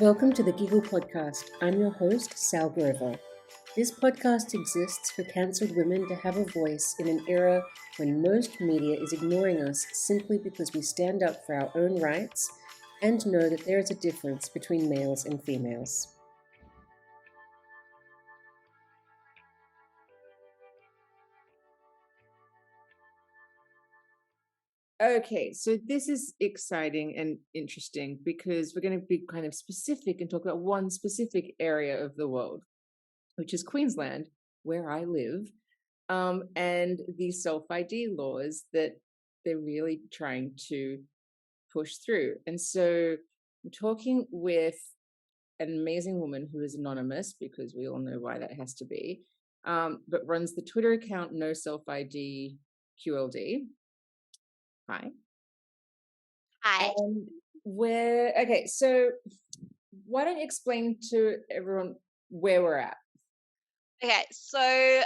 Welcome to the Giggle podcast. I'm your host, Sal Grover. This podcast exists for cancelled women to have a voice in an era when most media is ignoring us simply because we stand up for our own rights and know that there is a difference between males and females. Okay, so this is exciting and interesting because we're going to be kind of specific and talk about one specific area of the world, which is Queensland, where I live, and the self-ID laws that they're really trying to push through. And so I'm talking with an amazing woman who is anonymous because we all know why that has to be, but runs the Twitter account No Self ID QLD. Hi. Hi. Okay, so why don't you explain to everyone where we're at? Okay, so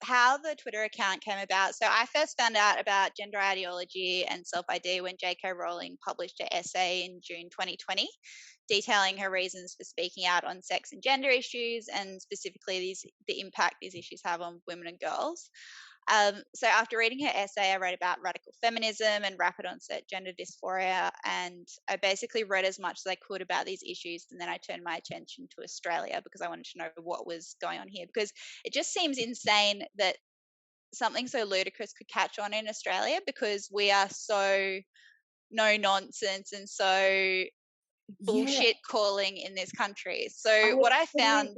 how the Twitter account came about. So I first found out about gender ideology and self-ID when J.K. Rowling published an essay in June 2020 detailing her reasons for speaking out on sex and gender issues and specifically the impact these issues have on women and girls. So after reading her essay, I read about radical feminism and rapid onset gender dysphoria, and I basically read as much as I could about these issues, and then I turned my attention to Australia because I wanted to know what was going on here, because it just seems insane that something so ludicrous could catch on in Australia because we are so no nonsense and so bullshit calling in this country. So what I found,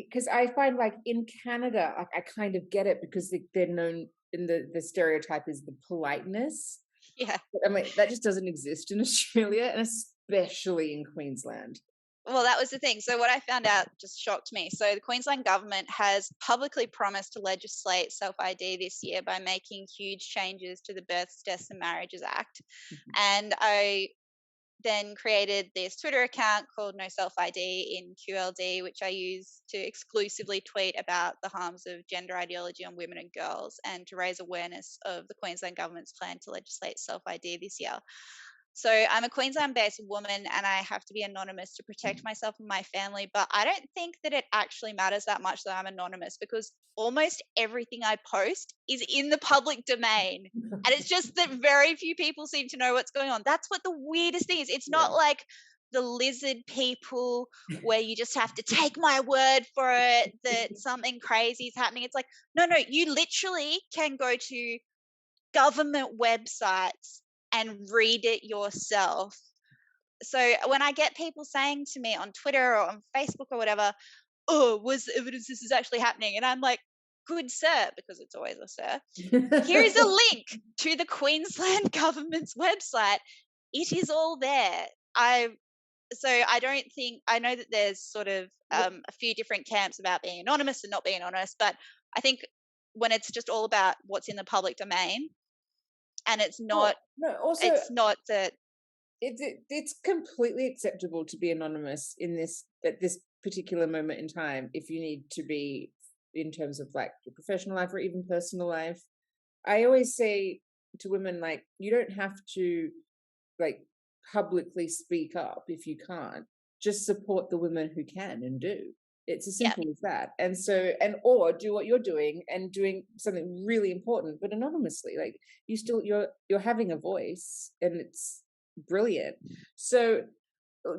because I find like in Canada, like I kind of get it because they're known in the stereotype is the politeness. yeah. But I mean, that just doesn't exist in Australia and especially in Queensland. Well, that was the thing. So what I found out just shocked me. So the Queensland government has publicly promised to legislate self-ID this year by making huge changes to the Births, Deaths and Marriages Act. And I then created this Twitter account called No Self ID in QLD, which I use to exclusively tweet about the harms of gender ideology on women and girls and to raise awareness of the Queensland government's plan to legislate self ID this year. So I'm a Queensland-based woman and I have to be anonymous to protect myself and my family, but I don't think that it actually matters that much that I'm anonymous because almost everything I post is in the public domain. And it's just that very few people seem to know what's going on. That's what the weirdest thing is. It's not like the lizard people where you just have to take my word for it that something crazy is happening. It's like, no, you literally can go to government websites and read it yourself. So when I get people saying to me on Twitter or on Facebook or whatever, oh, was evidence this is actually happening? And I'm like, good sir, because it's always a sir, here is a link to the Queensland government's website. It is all there. I know that there's sort of a few different camps about being anonymous and not being anonymous, but I think when it's just all about what's in the public domain, and it's not that it's completely acceptable to be anonymous at this particular moment in time if you need to be in terms of like your professional life or even personal life. I always say to women, like, you don't have to like publicly speak up if you can't. Just support the women who can and do. It's as simple as that. And so, or do what you're doing and doing something really important, but anonymously. Like you're having a voice, and it's brilliant. So,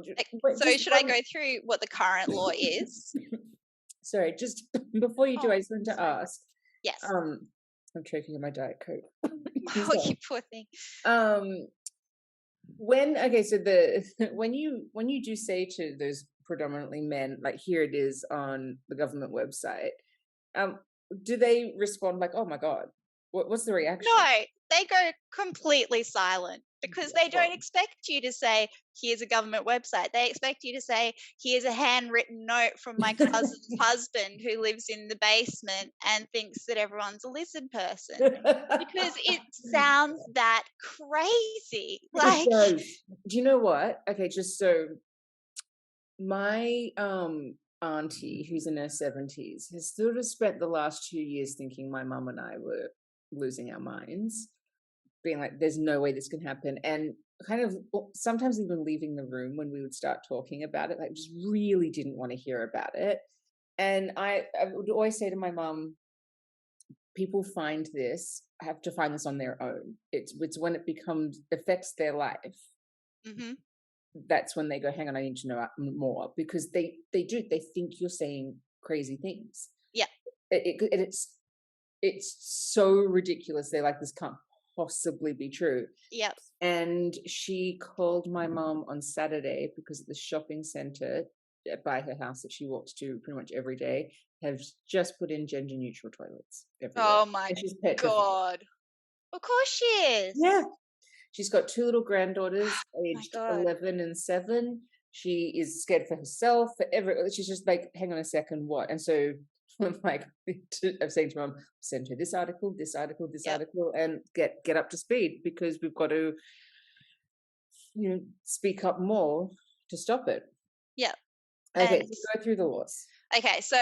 should I go through what the current law is? Sorry, just before you do, I just wanted to ask. Yes. I'm choking on my Diet Coke. Oh, you poor thing. When you do say to those predominantly men, like, here it is on the government website, do they respond like, oh my god, what's the reaction? No, they go completely silent because they don't expect you to say, here's a government website. They expect you to say, here's a handwritten note from my cousin's husband who lives in the basement and thinks that everyone's a lizard person, because it sounds that crazy. Like, do you know what? Okay, just so my auntie, who's in her 70s, has sort of spent the last 2 years thinking my mum and I were losing our minds. being like, "There's no way this can happen," and kind of sometimes even leaving the room when we would start talking about it, like, just really didn't want to hear about it. And I would always say to my mom, people find this have to find this on their own. It's when it becomes affects their life, Mhm. that's when they go, hang on, I need to know more, because they think you're saying crazy things. Yeah. It's so ridiculous. They're like, this can't possibly be true. Yep. And she called my mom on Saturday because the shopping center by her house that she walks to pretty much every day have just put in gender neutral toilets everywhere. Oh my And she's petrified. god. Of course she Yeah. is. She's got two little granddaughters My aged god. 11 and 7. She is scared for herself, for she's just like, hang on a second, what? And so I'm like, I'm saying to mom, send her this article, this article, this Yep. article, and get up to speed, because we've got to, speak up more to stop it. Yep. Okay, And so go through the laws. okay, so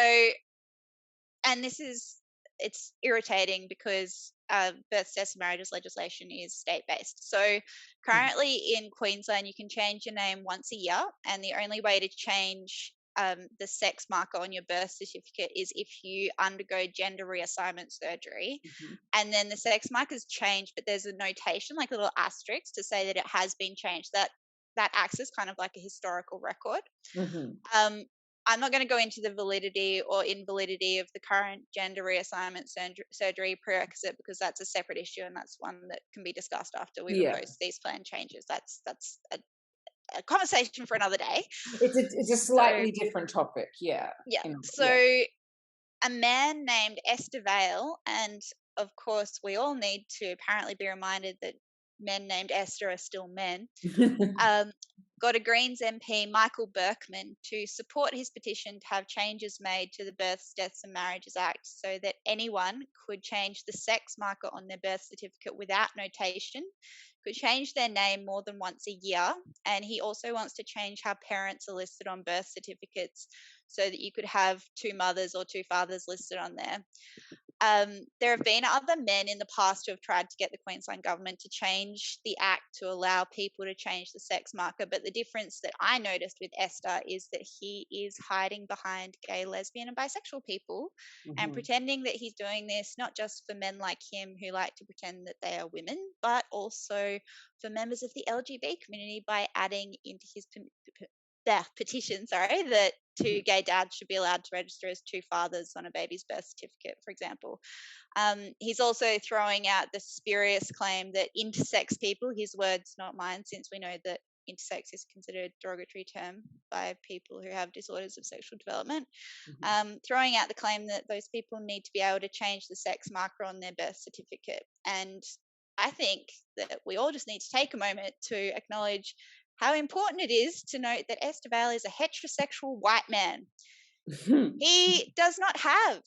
and this is it's irritating because birth, deaths, and marriages legislation is state based. So Mhm, currently in Queensland, you can change your name once a year, and the only way to change the sex marker on your birth certificate is if you undergo gender reassignment surgery, mhm, and then the sex markers change, but there's a notation, like a little asterisk, to say that it has been changed. That acts as kind of like a historical record. mhm. Um, I'm not going to go into the validity or invalidity of the current gender reassignment surgery prerequisite, because that's a separate issue, and that's one that can be discussed after we Yeah, propose these plan changes. That's a conversation for another day. it's a So slightly different topic. Yeah, yeah, so yeah. a man named Esther Vale, and of course we all need to apparently be reminded that men named Esther are still men, um, got a Greens MP, Michael Berkman, to support his petition to have changes made to the Births, Deaths and Marriages Act so that anyone could change the sex marker on their birth certificate without notation, could change their name more than once a year. And he also wants to change how parents are listed on birth certificates so that you could have two mothers or two fathers listed on there. There have been other men in the past who have tried to get the Queensland government to change the act to allow people to change the sex marker. But the difference that I noticed with Esther is that he is hiding behind gay, lesbian, and bisexual people and Mhm, pretending that he's doing this not just for men like him who like to pretend that they are women, but also for members of the LGBT community by adding into his petition, sorry, that two mhm. gay dads should be allowed to register as two fathers on a baby's birth certificate, for example. He's also throwing out the spurious claim that intersex people, his words, not mine, since we know that intersex is considered a derogatory term by people who have disorders of sexual development, Mhm. throwing out the claim that those people need to be able to change the sex marker on their birth certificate. And I think that we all just need to take a moment to acknowledge how important it is to note that Estevale is a heterosexual white man. He does not have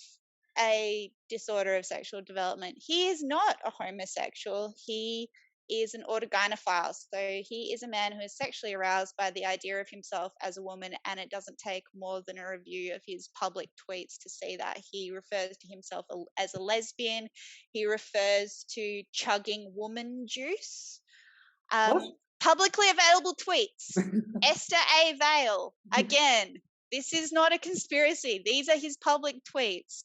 a disorder of sexual development. He is not a homosexual. He is an autogynephile. So he is a man who is sexually aroused by the idea of himself as a woman, and it doesn't take more than a review of his public tweets to see that. He refers to himself as a lesbian. He refers to chugging woman juice. Um, What? Publicly available tweets. Esther A. Vale. Again, this is not a conspiracy. These are his public tweets.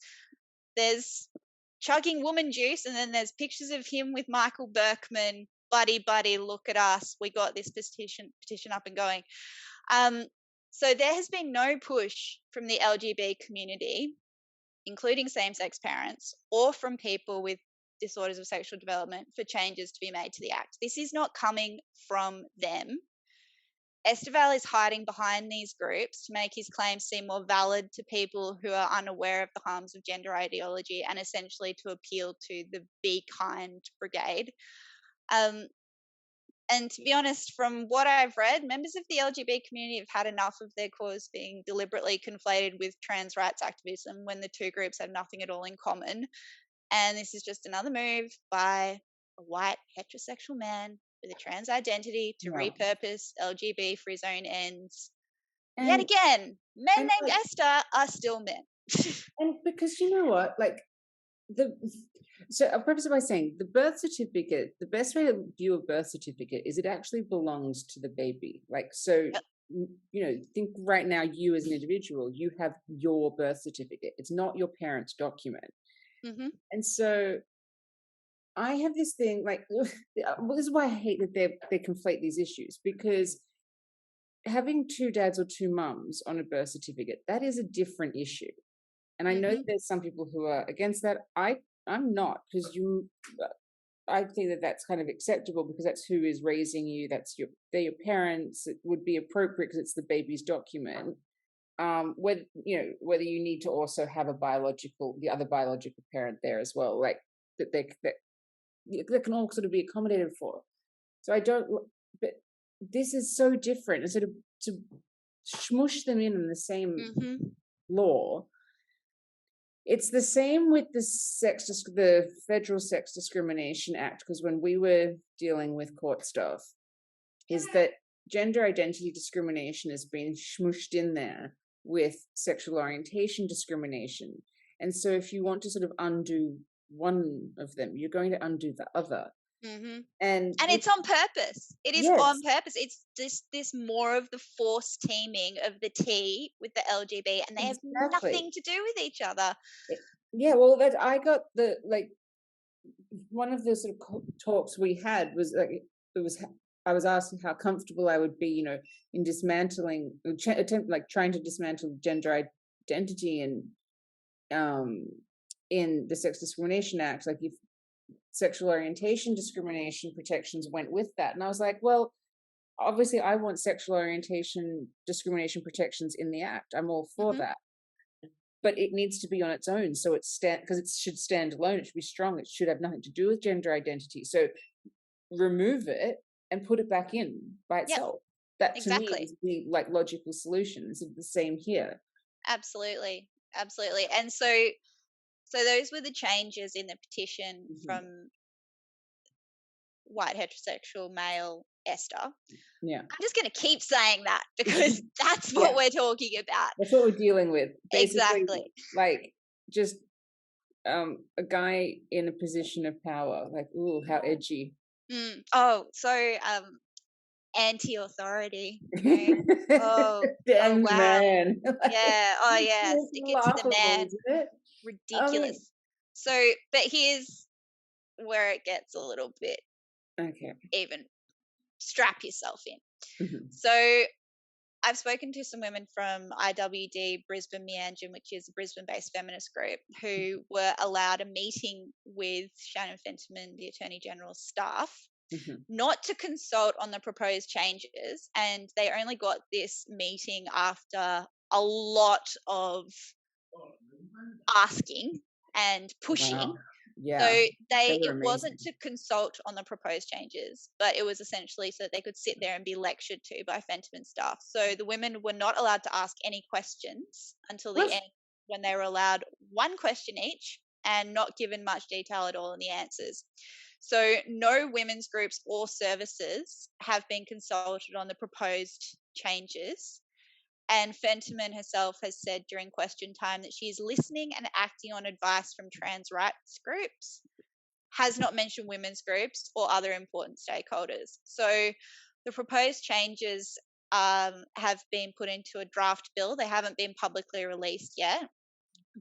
There's chugging woman juice, and then there's pictures of him with Michael Berkman. Buddy, buddy, look at us. We got this petition up and going. Um, so there has been no push from the LGBT community, including same sex parents, or from people with disorders of sexual development, for changes to be made to the Act. This is not coming from them. Esteval is hiding behind these groups to make his claims seem more valid to people who are unaware of the harms of gender ideology, and essentially to appeal to the Be Kind brigade. Um, and to be honest, from what I've read, members of the LGBT community have had enough of their cause being deliberately conflated with trans rights activism when the two groups have nothing at all in common. And this is just another move by a white heterosexual man with a trans identity to Yeah. repurpose LGB for his own ends. Yet And again, men and named like Esther are still men. and because you know what? Like, the so I'll preface it by saying the birth certificate, the best way to view a birth certificate is it actually belongs to the baby. Like, so, Yep. think right now, you as an individual, you have your birth certificate. It's not your parents' document. Mhm. And so I have this thing like, well, this is why I hate that they conflate these issues, because having two dads or two mums on a birth certificate, that is a different issue. And I know that Mhm. there's some people who are against that. I'm not, because I think that that's kind of acceptable because that's who is raising you. They're your parents. It would be appropriate because it's the baby's document. Whether you need to also have the other biological parent there as well, like that can all sort of be accommodated for. So I don't, but this is so different. And sort of to smush them in the same Mhm. law. It's the same with the Federal Sex Discrimination Act, because when we were dealing with court stuff, is that gender identity discrimination has been smooshed in there with sexual orientation discrimination. And so if you want to sort of undo one of them, you're going to undo the other. Mhm. And And with it's on purpose. It is on yes, purpose. It's this more of the forced teaming of the T with the LGB, and they have exactly. nothing to do with each other. Yeah, well, that I got the like one of the sort of talks we had was like it was I was asking how comfortable I would be, in dismantling, trying to dismantle gender identity and um in the Sex Discrimination Act, like if sexual orientation discrimination protections went with that. And I was like, well, obviously I want sexual orientation discrimination protections in the act. I'm all for Mhm. that. But it needs to be on its own, so it's stand because it should stand alone. It should be strong. It should have nothing to do with gender identity. So remove it and put it back in by Yep, itself. That to me exactly. is the like logical solution. It's the same here. Absolutely. Absolutely. And so those were the changes in the petition Mhm. from white heterosexual male Esther. Yeah. I'm just going to keep saying that because that's what Yeah, we're talking about. that's what we're dealing with. Basically, Exactly. like just a guy in a position of power. Like, ooh, how edgy. Oh, so anti-authority, you know. Oh Damn wow. man. Like, Yeah. Oh yeah. it's Stick it to the laughable, man. isn't it? I mean, Ridiculous. So, but here's where it gets a little bit okay. even. Strap yourself in. Mhm. So I've spoken to some women from IWD Brisbane Meanjin, which is a Brisbane-based feminist group, who were allowed a meeting with Shannon Fentiman, the Attorney General's staff, Mhm. not to consult on the proposed changes, and they only got this meeting after a lot of asking and Wow. pushing. So Yeah, they were it wasn't amazing. to consult on the proposed changes, but it was essentially so that they could sit there and be lectured to by Fentiman staff. So the women were not allowed to ask any questions until the What? end, when they were allowed one question each and not given much detail at all in the answers. So no women's groups or services have been consulted on the proposed changes. And Fentiman herself has said during question time that she is listening and acting on advice from trans rights groups, has not mentioned women's groups or other important stakeholders. So the proposed changes have been put into a draft bill. They haven't been publicly released yet.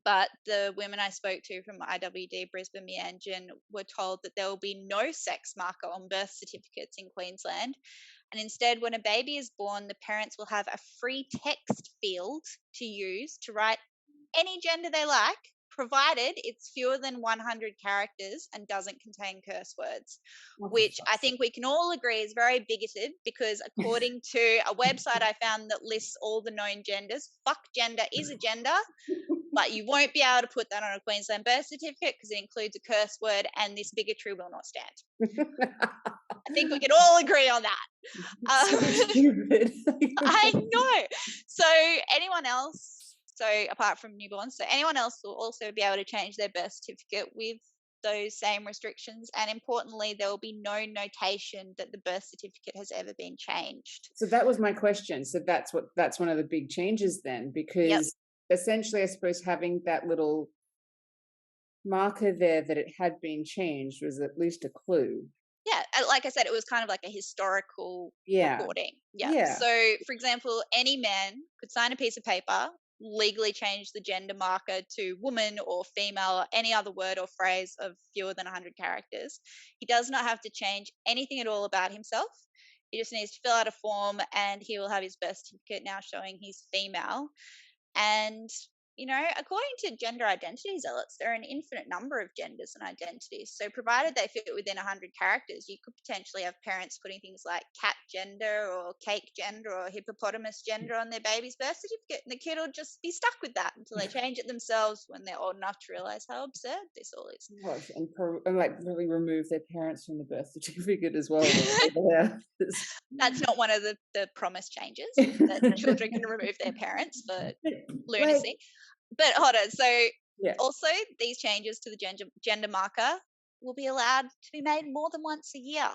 But the women I spoke to from IWD Brisbane Meanjin were told that there will be no sex marker on birth certificates in Queensland. And instead, when a baby is born, the parents will have a free text field to use to write any gender they like, provided it's fewer than 100 characters and doesn't contain curse words, What the which I fuck's think we can all agree is very bigoted because, according to a website I found that lists all the known genders, fuck gender is a gender, but you won't be able to put that on a Queensland birth certificate because it includes a curse word and this bigotry will not stand. I think we can all agree on that. so Um, stupid. I know. So anyone else, so apart from newborns, so anyone else will also be able to change their birth certificate with those same restrictions. And importantly, there will be no notation that the birth certificate has ever been changed. So that was my question. So that's one of the big changes then, Yep. because essentially, I suppose having that little marker there that it had been changed was at least a clue. Yeah, like I said, it was kind of like a historical Yeah. recording. Yeah. Yeah. So, for example, any man could sign a piece of paper, legally change the gender marker to woman or female or any other word or phrase of fewer than 100 characters. He does not have to change anything at all about himself. He just needs to fill out a form and he will have his birth certificate now showing he's female. And, according to gender identity zealots, there are an infinite number of genders and identities. So, provided they fit within 100 characters, you could potentially have parents putting things like cat gender or cake gender or hippopotamus gender on their baby's birth certificate. And the kid will just be stuck with that until they change it themselves when they're old enough to realize how absurd this all is. Gosh, and like really remove their parents from the birth certificate as well. Yeah. That's not one of the promised changes, that children can remove their parents for Like, lunacy. But hold on. So yeah. also these changes to the gender marker will be allowed to be made more than once a year.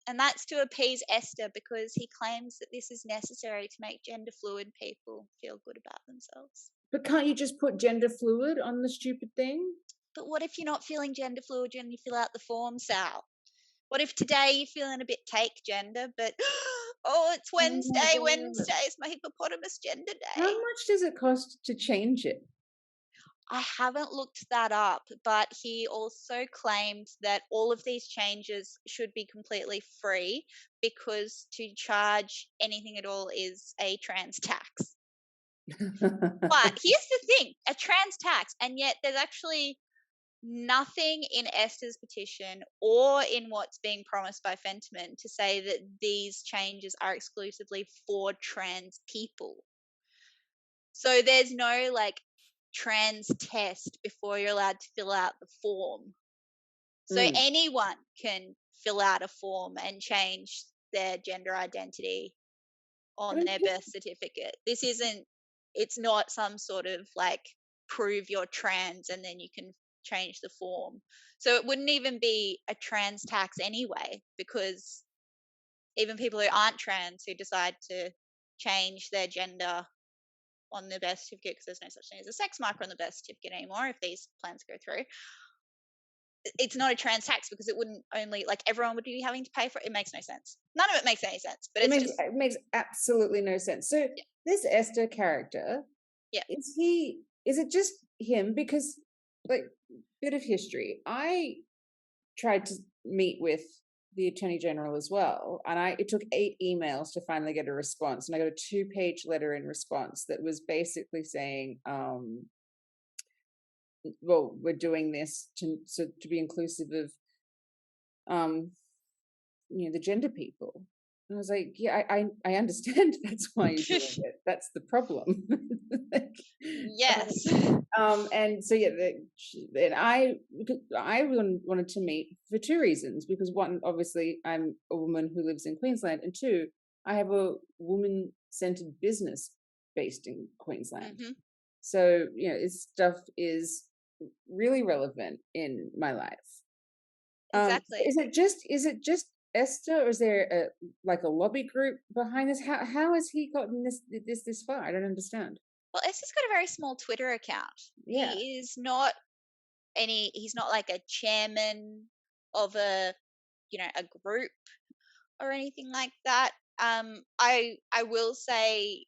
And that's to appease Esther because he claims that this is necessary to make gender fluid people feel good about themselves. But can't you just put gender fluid on the stupid thing? But what if you're not feeling gender fluid when you fill out the form, Sal? What if today you're feeling a bit cake gender, but oh, it's Oh my Wednesday. God. Wednesday is my hippopotamus gender How day. much does it cost to change it? I haven't looked that up, but he also claimed that all of these changes should be completely free because to charge anything at all is a trans tax. But here's the thing, a trans tax, and yet there's actually nothing in Esther's petition or in what's being promised by Fentiman to say that these changes are exclusively for trans people. So there's no like trans test before you're allowed to fill out the form. So Mm. anyone can fill out a form and change their gender identity I on mean, their birth certificate. It's not some sort of like prove you're trans and then you can change the form. So it wouldn't even be a trans tax anyway, because even people who aren't trans who decide to change their gender on the birth certificate, because there's no such thing as a sex marker on the birth certificate anymore if these plans go through, it's not a trans tax because it wouldn't only like everyone would be having to pay for it. It makes no sense. None of it makes any sense, but it it's makes just it makes absolutely no sense. So yeah, this Esther character, yeah. is it just him? Because like bit of history. I tried to meet with the Attorney General as well, and it took 8 emails to finally get a response, and I got a 2-page letter in response that was basically saying, well, we're doing this to be inclusive of um the gender people. And I was like, yeah, I understand that's why you're doing it. That's the problem. Like, Yes. and so yeah, and I wanted to meet for 2 reasons, because one, obviously I'm a woman who lives in Queensland, and 2, I have a woman centered business based in Queensland. Hmm. So this stuff is really relevant in my life. Exactly. Is it just Esther, or is there a lobby group behind this? How has he gotten this far? I don't understand. Well, Esther's got a very small Twitter account. Yeah. He's not like a chairman of a group or anything like that. I will say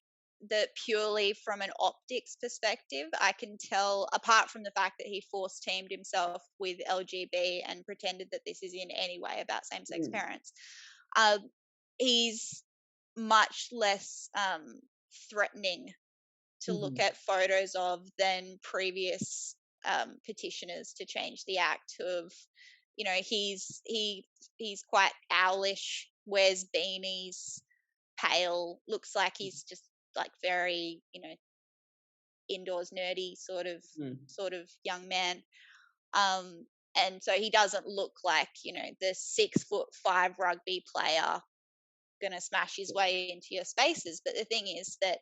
that purely from an optics perspective, I can tell, apart from the fact that he force teamed himself with LGB and pretended that this is in any way about same sex Mm, parents, um, he's much less threatening to look mhm, at photos of than previous petitioners to change the act of he's quite owlish, wears beanies, pale, looks like he's just like very indoors nerdy mm. sort of young man. um and so he doesn't look like the 6'5" rugby player gonna smash his way into your spaces. But the thing is that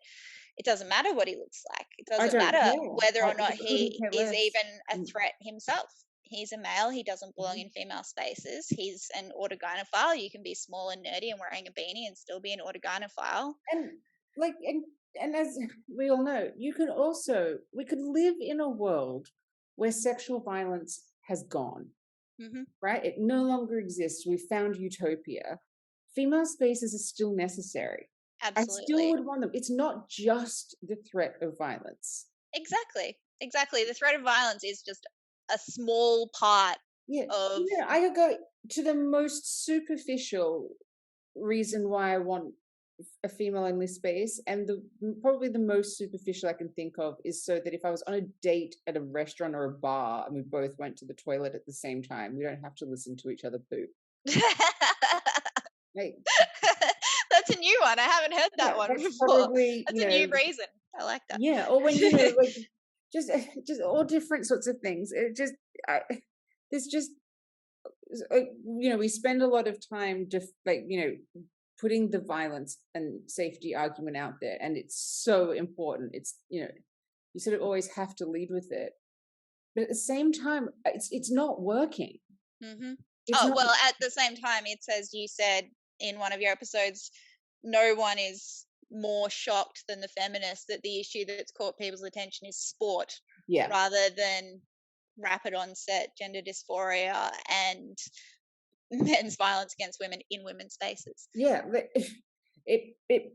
it doesn't matter what he looks like. It I doesn't don't matter care. whether I or not couldn't he care is less. even a Mm, threat himself. He's a male. He doesn't belong mhm. in female spaces. He's an autogynephile. You can be small and nerdy and wearing a beanie and still be an autogynephile. And like and as we all know, we could live in a world where sexual violence has gone, Mhm. right? It no longer exists. We found utopia. Female spaces are still necessary. I still Absolutely. would want them. It's not just the threat of violence. Exactly. Exactly. The threat of violence is just a small part Yeah, of I could go to the most superficial reason why I want a female only space, and probably the most superficial I can think of is so that if I was on a date at a restaurant or a bar and we both went to the toilet at the same time, we don't have to listen to each other poop. Like, That's a new one. I haven't heard that yeah, one that's before. probably, That's a new reason. I like that. yeah, or when like just just all different sorts of things. It just I, there's just we spend a lot of time just like putting the violence and safety argument out there, and it's so important. It's you sort of always have to lead with it, but at the same time, it's not working. Mhm. It's Oh, not. well, at the same time, it's as you said in one of your episodes, no one is more shocked than the feminists that the issue that's caught people's attention is sport Yeah, rather than rapid onset gender dysphoria and men's violence against women in women's spaces. yeah. It it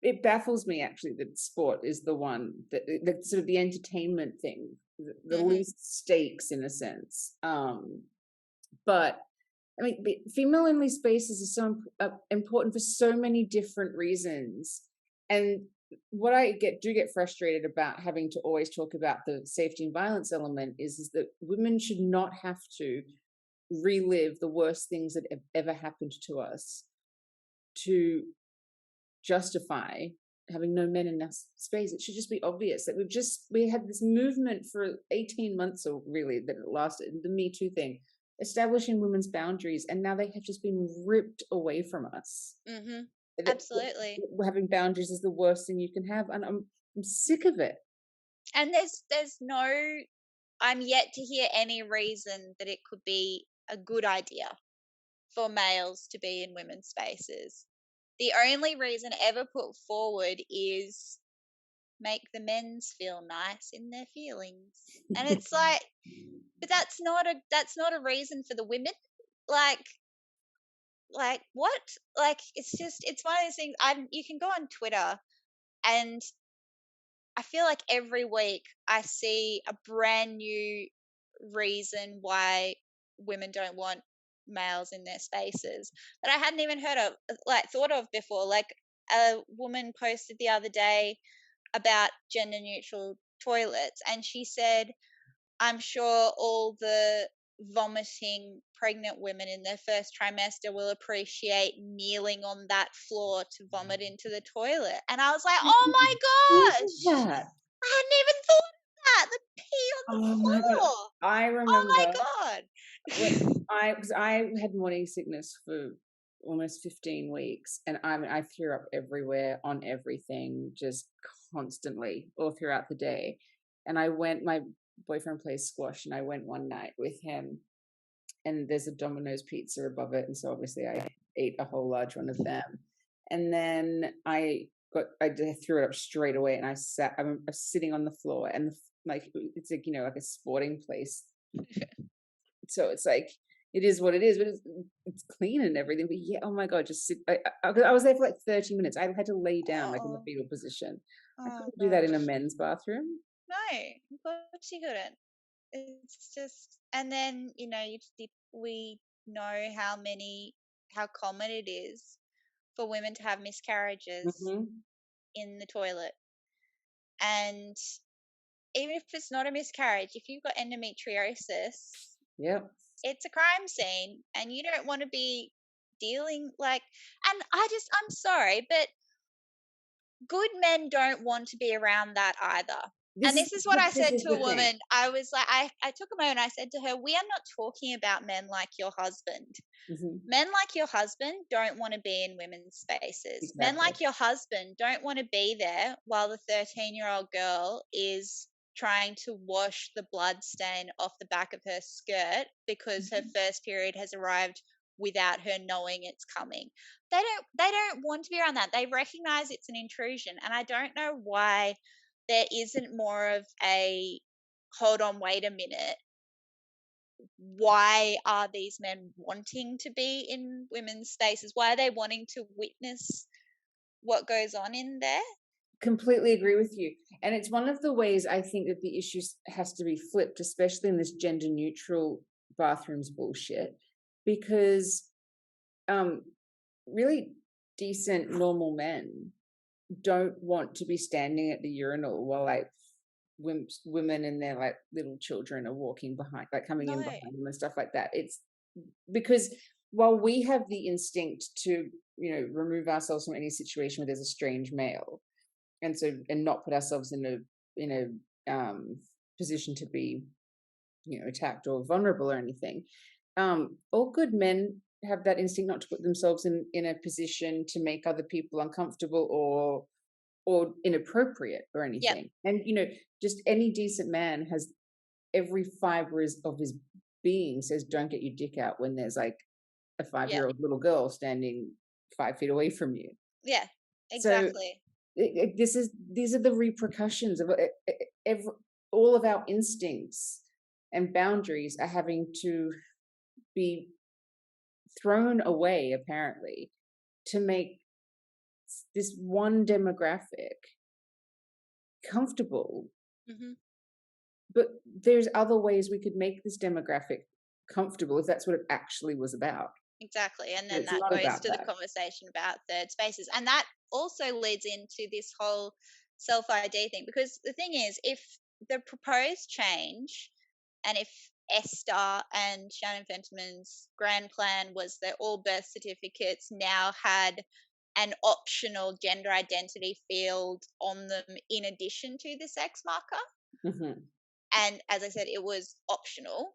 it baffles me actually that sport is the one that sort of the entertainment thing, the Mhm. least stakes in a sense. But I mean, female only spaces are so important for so many different reasons. And what I do get frustrated about having to always talk about the safety and violence element is that women should not have to relive the worst things that have ever happened to us to justify having no men in that space. It should just be obvious that we had this movement for 18 months, or really that it lasted, the Me Too thing, establishing women's boundaries, and now they have just been ripped away from us. Mhm. Absolutely. Having boundaries is the worst thing you can have, and I'm sick of it. And there's no I'm yet to hear any reason that it could be a good idea for males to be in women's spaces. The only reason ever put forward is make the men's feel nice in their feelings. And it's like, but that's not a reason for the women. Like what? Like it's one of those things. You can go on Twitter and I feel like every week I see a brand new reason why women don't want males in their spaces that I hadn't even heard of, like thought of before. Like a woman posted the other day about gender neutral toilets, and she said, I'm sure all the vomiting pregnant women in their first trimester will appreciate kneeling on that floor to vomit into the toilet. And I was like, oh my Think of gosh, that. I hadn't even thought of that. The pee on the Oh my god! floor. I Oh my remember when God. because I had morning sickness for almost 15 weeks, and I threw up everywhere on everything, just constantly all throughout the day. And my boyfriend plays squash, and I went one night with him, and there's a Domino's pizza above it, and so obviously I ate a whole large one of them, and then I threw it up straight away, and I'm sitting on the floor, and like it's like like a sporting place, so it's like it is what it is, but it's clean and everything. But yeah, oh my god, just sit. I was there for like 30 minutes. I had to lay down like in the Oh, fetal position. I oh couldn't do that in a gosh. men's bathroom. No, of course you couldn't. It's just, and then we know how common it is for women to have miscarriages Hmm. in the toilet. And even if it's not a miscarriage, if you've got endometriosis, Yep. it's a crime scene and you don't want to be dealing like, and I'm sorry, but good men don't want to be around that either. And this is what I This said is to the a thing. woman. I was like, I took a moment, I said to her, we are not talking about men like your husband. Hmm. Men like your husband don't want to be in women's spaces. Men Exactly. like your husband don't want to be there while the 13-year-old girl is trying to wash the blood stain off the back of her skirt because her first period has arrived without her knowing it's coming. They don't want to be around that. They recognize it's an intrusion, and I don't know why there isn't more of a hold on, wait a minute, why are these men wanting to be in women's spaces? Why are they wanting to witness what goes on in there? Completely agree with you. And it's one of the ways I think that the issue has to be flipped, especially in this gender neutral bathrooms bullshit, because um, really decent, normal men don't want to be standing at the urinal while like women and their like little children are walking behind, like coming in No. behind them and stuff like that. It's because while we have the instinct to, remove ourselves from any situation where there's a strange male, and so and not put ourselves in a position to be, attacked or vulnerable or anything. All good men have that instinct not to put themselves in a position to make other people uncomfortable or inappropriate or Yep. anything. And just any decent man has every fiber of his being says, don't get your dick out when there's like a Yep. five-year-old little girl standing 5 feet away from you. Yeah. So Exactly. these are the repercussions of every, all of our instincts and boundaries are having to be thrown away apparently to make this one demographic comfortable. Hmm. But there's other ways we could make this demographic comfortable if that's what it actually was about. Exactly. And But then it's that not goes about to the that. conversation about third spaces. And that also leads into this whole self ID thing. Because the thing is, if the proposed change and if Esther and Shannon Fentiman's grand plan was that all birth certificates now had an optional gender identity field on them in addition to the sex marker. Hmm. And as I said, it was optional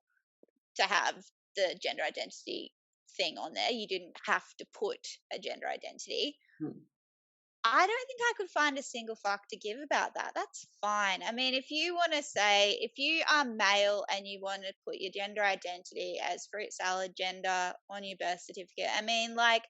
to have the gender identity thing on there. You didn't have to put a gender identity. I don't think I could find a single fuck to give about that. That's fine. I mean, if you want to say, if you are male and you want to put your gender identity as fruit salad gender on your birth certificate, I mean, like,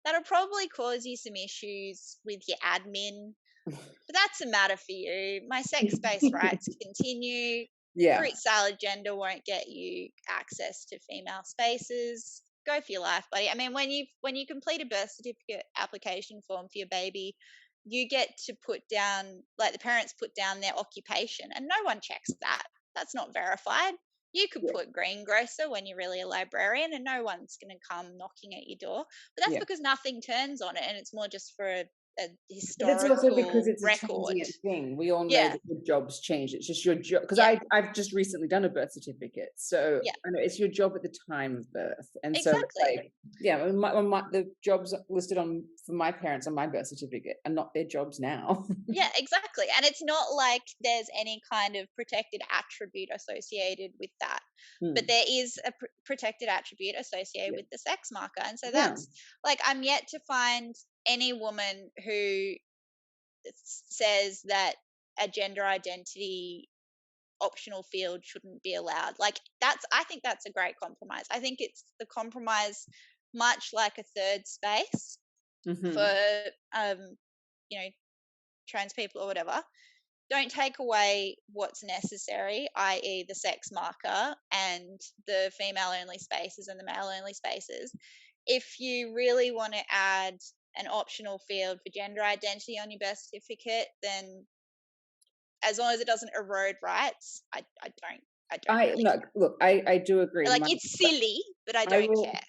that'll probably cause you some issues with your admin, but that's a matter for you. My sex based rights continue. Yeah, Fruit salad gender won't get you access to female spaces. Go for your life, buddy. I mean, when you complete a birth certificate application form for your baby, you get to put down, like, the parents put down their occupation, and no one checks that. That's not verified. You could yeah, put greengrocer when you're really a librarian, and no one's going to come knocking at your door. But that's yeah. because nothing turns on it, and it's more just for a But it's also because historical it's a record. transient thing. We all know Yeah, that your job's changed. It's just your job. Because yeah, I've just recently done a birth certificate, so yeah, I know it's your job at the time of birth, and so it's exactly. like, yeah, the jobs listed on for my parents on my birth certificate are not their jobs now. Yeah, exactly. And it's not like there's any kind of protected attribute associated with that. But Hmm. there is a protected attribute associated Yeah, with the sex marker. And so yeah, that's like, I'm yet to find any woman who says that a gender identity optional field shouldn't be allowed. Like, I think that's a great compromise. I think it's the compromise, much like a third space for hmm, um you know trans people or whatever. Don't take away what's necessary, i.e., the sex marker and the female only spaces and the male only spaces. If you really want to add an optional field for gender identity on your birth certificate, then as long as it doesn't erode rights, I don't I really no, care. look, I do agree. Like, it's silly, but I I don't will care.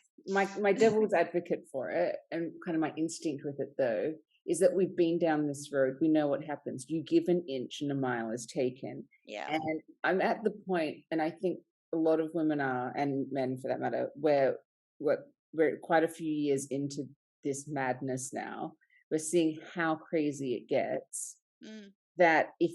my devil's advocate for it, and kind of my instinct with it though, is that we've been down this road. We know what happens. You give an inch and a mile is taken. Yeah. And I'm at the point, and I think a lot of women are, and men for that matter, where we're quite a few years into this madness now. We're seeing how crazy it gets. Mm, That if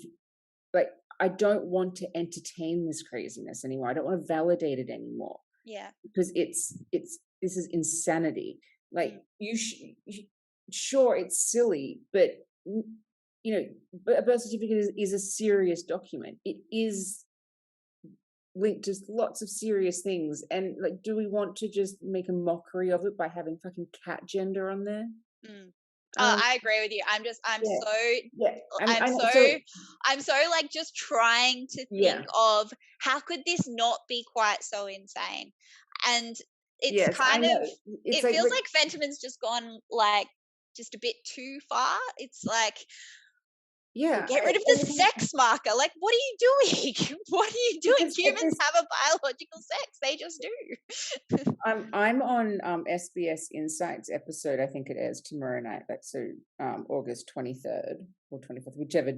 like I don't want to entertain this craziness anymore. I don't want to validate it anymore yeah. because it's this is insanity. Like Mm, sure, it's silly, but a birth certificate is a serious document. It is linked to lots of serious things, and like, do we want to just make a mockery of it by having fucking cat gender on there? mm. Oh, Um, I agree with you. yeah, yeah. I'm I know. so So I'm so like just trying to think yeah, of how could this not be quite so insane? And it's yes, I kind of, know. It's it like, feels like Fentiman's just gone like just a bit too far. It's like, oh, yeah, get rid of the sex marker. Like, what are you doing? What are you doing? because at Humans this have a biological sex. They just do. I'm on SBS Insights episode. I think it airs tomorrow night. That's so August 23rd or 24th, whichever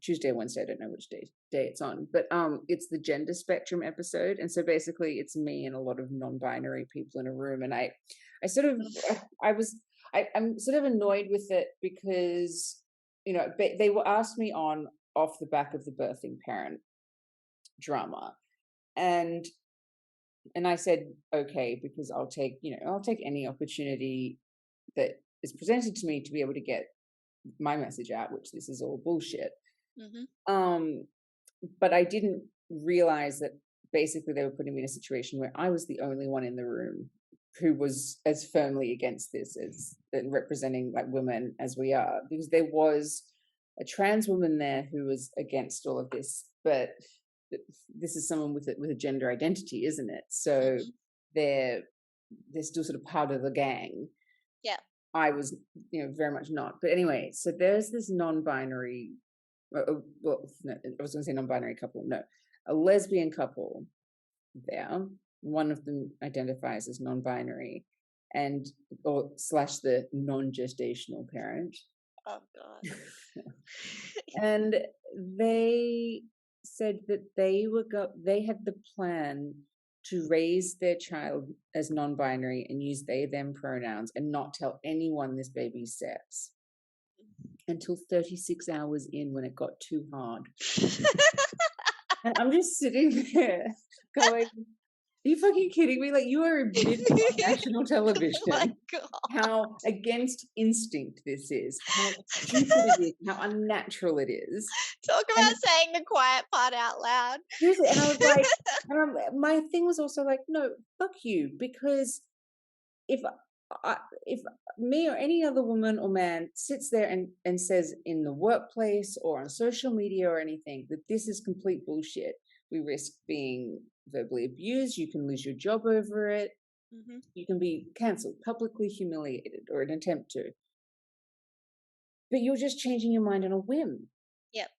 Tuesday or Wednesday. I don't know which day it's on, but it's the gender spectrum episode, and so basically it's me and a lot of non-binary people in a room, and I sort of I was I'm sort of annoyed with it because they were asked me on off the back of the birthing parent drama, and I said, okay, because I'll take any opportunity that is presented to me to be able to get my message out, which this is all bullshit. Hmm. Um, but I didn't realize that basically they were putting me in a situation where I was the only one in the room who was as firmly against this as representing like women as we are, because there was a trans woman there who was against all of this, but this is someone with a gender identity, isn't it? So Hmm. they're they're still sort of part of the gang. Yeah. I was, very much not. But anyway, so there's this non-binary, well, no, I was going to say non-binary couple. No, a lesbian couple there. One of them identifies as non-binary, and or slash the non-gestational parent, Oh God. and they said that they had the plan to raise their child as non-binary and use they them pronouns and not tell anyone this baby's sex until 36 hours in, when it got too hard. And I'm just sitting there going, are you fucking kidding me? Like, you are admitting on national Oh my television God. how against instinct this is, how stupid it is, how unnatural it is. Talk And about saying the quiet part out loud. seriously, and I was like, my thing was also like, no, fuck you, because if if me or any other woman or man sits there and says in the workplace or on social media or anything that this is complete bullshit, we risk being verbally abused, you can lose your job over it, Hmm. you can be cancelled, publicly humiliated, or an attempt to, but you're just changing your mind on a whim. Yep.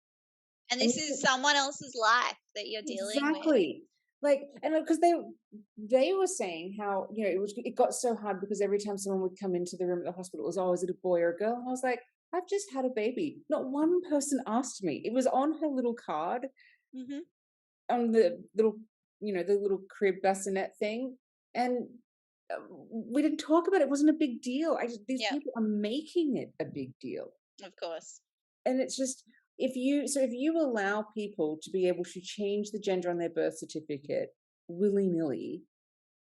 And And this is someone else's life that you're dealing with. exactly. Like, and because they were saying how, it got so hard because every time someone would come into the room at the hospital, it was, oh, is it a boy or a girl? And I was like, I've just had a baby. Not one person asked me. It was on her little card, Hmm. on the little, the little crib bassinet thing, and we didn't talk about it. It wasn't a big deal. These Yep. people are making it a big deal. Of course. And it's just, if you allow people to be able to change the gender on their birth certificate willy-nilly,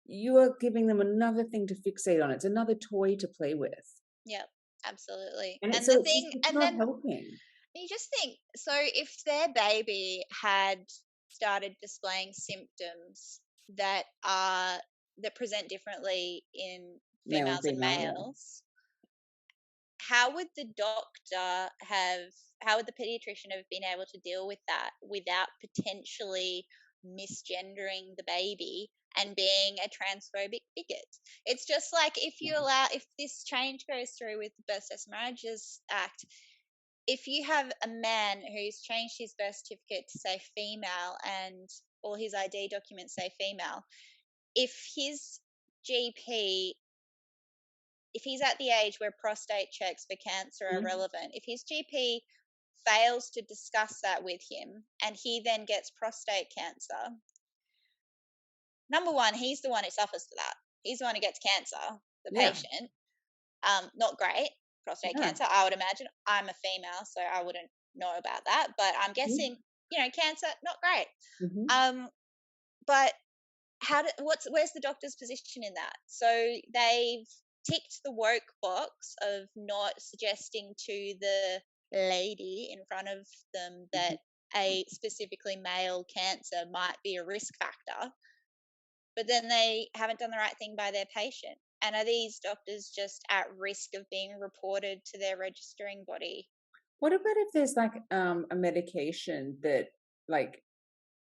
you are giving them another thing to fixate on. It's another toy to play with, Yep. Absolutely. and And so the it's just, thing, it's and not then helping. you just think, so if their baby had started displaying symptoms that are that present differently in Male and females and female, yeah. males, how would the doctor have, how would the pediatrician have been able to deal with that without potentially misgendering the baby and being a transphobic bigot? It's just like, if you allow, if this change goes through with the Birth Test Marriages Act, if you have a man who's changed his birth certificate to say female and all his ID documents say female, if his GP, if he's at the age where prostate checks for cancer are Mhm. relevant, if his GP fails to discuss that with him and he then gets prostate cancer, number one, he's the one who suffers for that. He's the one who gets cancer, the Yeah, patient. Not great, prostate yeah. cancer, I would imagine. I'm a female, so I wouldn't know about that, but I'm Mhm. guessing, cancer, not great. Mhm. Um, but where's the doctor's position in that? So they've ticked the woke box of not suggesting to the lady in front of them that Mhm. a specifically male cancer might be a risk factor, but then they haven't done the right thing by their patient. And are these doctors just at risk of being reported to their registering body? What about if there's like a medication that like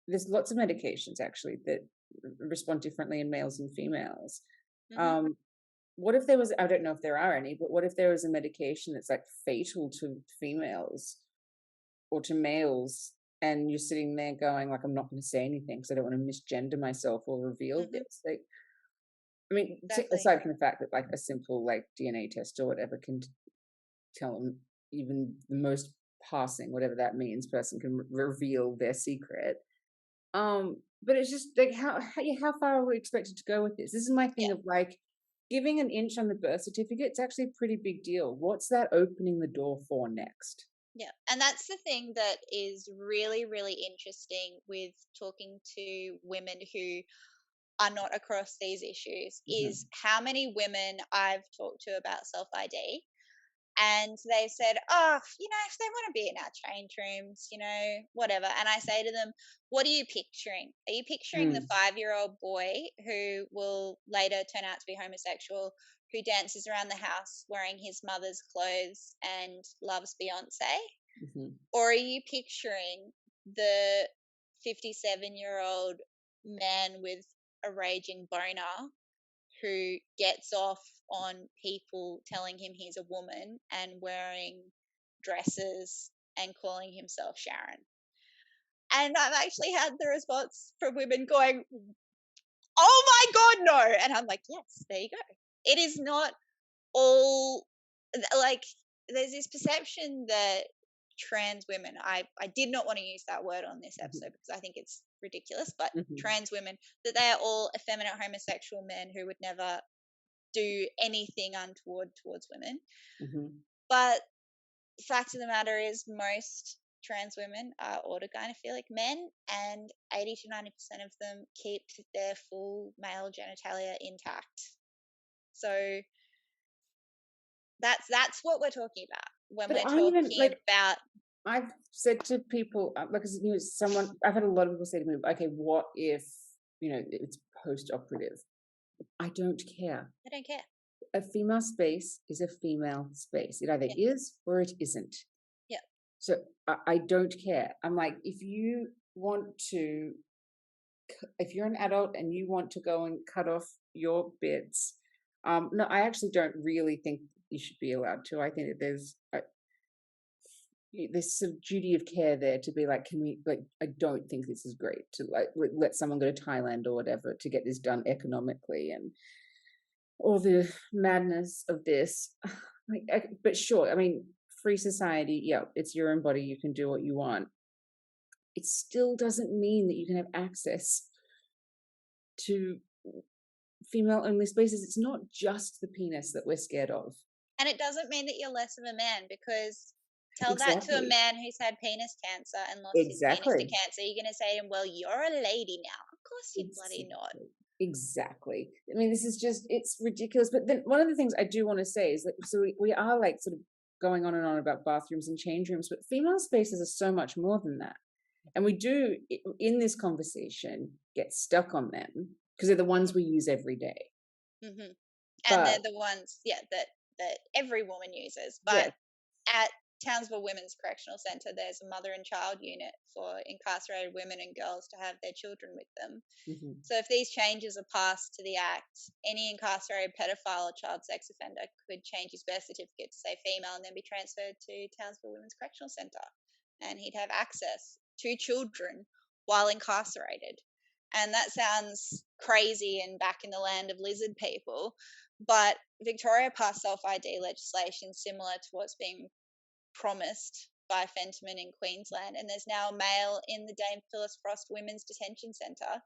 there's lots of medications actually that respond differently in males and females. Hmm. Um, what if there was, I don't know if there are any, but what if there was a medication that's like fatal to females or to males, and you're sitting there going like, I'm not going to say anything because I don't want to misgender myself or reveal Hmm. this. Like, I mean, Exactly. aside from the fact that like a simple like DNA test or whatever can tell them, even the most passing, whatever that means, person can reveal their secret. But it's just like how far are we expected to go with this? This is my Yeah. thing of like giving an inch on the birth certificate. It's actually a pretty big deal. What's that opening the door for next? Yeah. And that's the thing that is really, really interesting with talking to women who are not across these issues is Hmm. how many women I've talked to about self ID. And they said, oh, if they want to be in our change rooms, whatever. And I say to them, what are you picturing? Are you picturing the Mm, 5-year-old boy who will later turn out to be homosexual, who dances around the house wearing his mother's clothes and loves Beyonce? hmm. Or are you picturing the 57-year-old man with a raging boner who gets off on people telling him he's a woman and wearing dresses and calling himself Sharon? And I've actually had the response from women going, oh my God, no. And I'm like, yes, there you go. It is not all like, there's this perception that trans women, I did not want to use that word on this Hmm. episode because I think it's ridiculous, but Hmm. trans women, that they are all effeminate homosexual men who would never do anything untoward towards women. Hmm. But the fact of the matter is, most trans women are autogynephilic men, and 80 to 90% of them keep their full male genitalia intact. So that's what we're talking about when But we're I even talking like about. I've said to people because someone I've had a lot of people say to me, okay, what if it's post-operative? I don't care. I don't care. A female space is a female space. It either Yeah, is or it isn't. yeah. So I don't care. I'm like, if you want to, if you're an adult and you want to go and cut off your bits, no, I actually don't really think you should be allowed to. I think that there's some duty of care there to be like, can we like? I don't think this is great to like let someone go to Thailand or whatever to get this done economically and all the madness of this. Like, but sure, I mean, free society, yeah, it's your own body, you can do what you want. It still doesn't mean that you can have access to female only spaces. It's not just the penis that we're scared of. And it doesn't mean that you're less of a man, because tell that to a Exactly. man who's had penis cancer and lost his penis to Exactly. cancer. You're going to say to him, well, you're a lady now. Of course you're bloody not. Exactly. Exactly. I mean, this is just, it's ridiculous. But then one of the things I do want to say is that, so we are like sort of going on and on about bathrooms and change rooms, but female spaces are so much more than that. And we do, in this conversation, get stuck on them because they're the ones we use every day. Hmm. And But they're the ones, yeah, that every woman uses. But yeah. at Townsville Women's Correctional Centre, there's a mother and child unit for incarcerated women and girls to have their children with them. Hmm. So if these changes are passed to the Act, any incarcerated pedophile or child sex offender could change his birth certificate to say female and then be transferred to Townsville Women's Correctional Centre. And he'd have access to children while incarcerated. And that sounds crazy and back in the land of lizard people. But Victoria passed self ID legislation similar to what's being promised by Fentiman in Queensland. And there's now a male in the Dame Phyllis Frost Women's Detention Centre,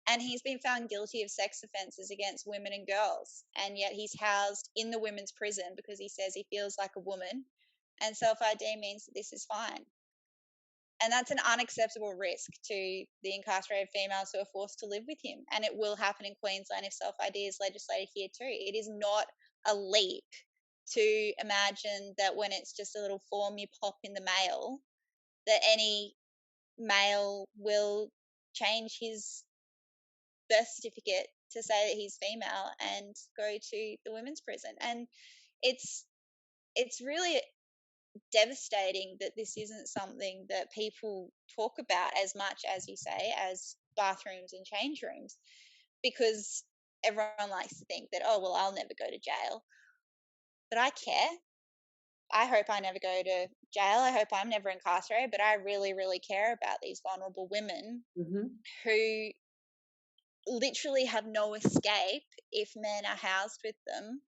and he's been found guilty of sex offences against women and girls. And yet he's housed in the women's prison because he says he feels like a woman, and self ID means that this is fine. And that's an unacceptable risk to the incarcerated females who are forced to live with him. And it will happen in Queensland if self ID is legislated here too. It is not a leap to imagine that when it's just a little form you pop in the mail, that any male will change his birth certificate to say that he's female and go to the women's prison. And it's really devastating that this isn't something that people talk about as much, as you say, as bathrooms and change rooms, because everyone likes to think that, oh, well, I'll never go to jail. But I care. I hope I never go to jail. I hope I'm never incarcerated. But I really, really care about these vulnerable women Mhm. who literally have no escape if men are housed with them.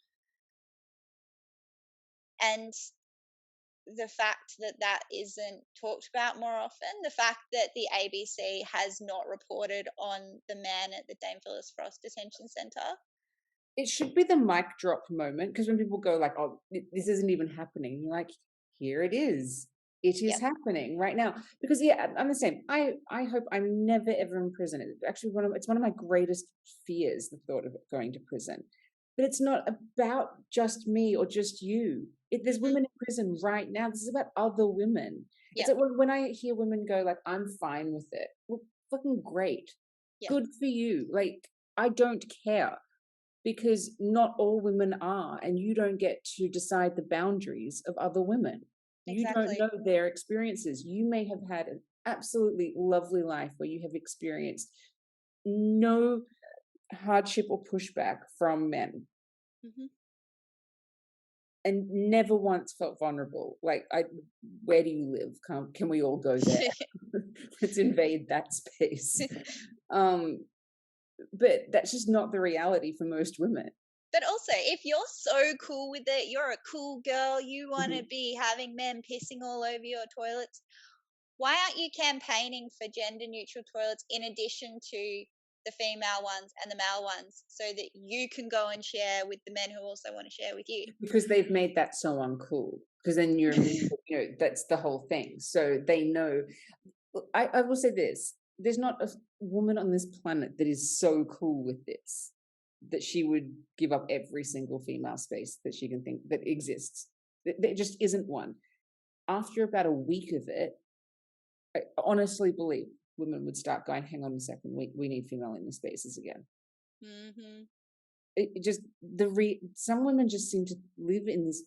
And the fact that that isn't talked about more often, the fact that the ABC has not reported on the man at the Dame Phyllis Frost Detention Centre. It should be the mic drop moment, because when people go like, "Oh, this isn't even happening," you're like, "Here it is. It is Yep. happening right now." Because yeah, I'm the same. I hope I'm never ever in prison. It's actually it's one of my greatest fears, the thought of going to prison. But it's not about just me or just you. There's Hmm. women in prison right now. This is about other women. It's Yep. like when I hear women go like, "I'm fine with it." Well, fucking great. Yep. Good for you. Like, I don't care, because not all women are, and you don't get to decide the boundaries of other women. You don't Exactly. know their experiences. You may have had an absolutely lovely life where you have experienced no hardship or pushback from men Hmm. and never once felt vulnerable. Like, where do you live? Can we all go there? Let's invade that space. Um, but that's just not the reality for most women. But also, if you're so cool with it, you're a cool girl, you want to Mhm. be having men pissing all over your toilets, why aren't you campaigning for gender neutral toilets in addition to the female ones and the male ones, so that you can go and share with the men who also want to share with you? Because they've made that so uncool. Because then you're immediately, that's the whole thing. So they know. I will say this: there's not a woman on this planet that is so cool with this that she would give up every single female space that she can think that exists. There just isn't one. After about a week of it, I honestly believe women would start going, "Hang on a second, we need female in the spaces again." Hmm. It just some women just seem to live in this.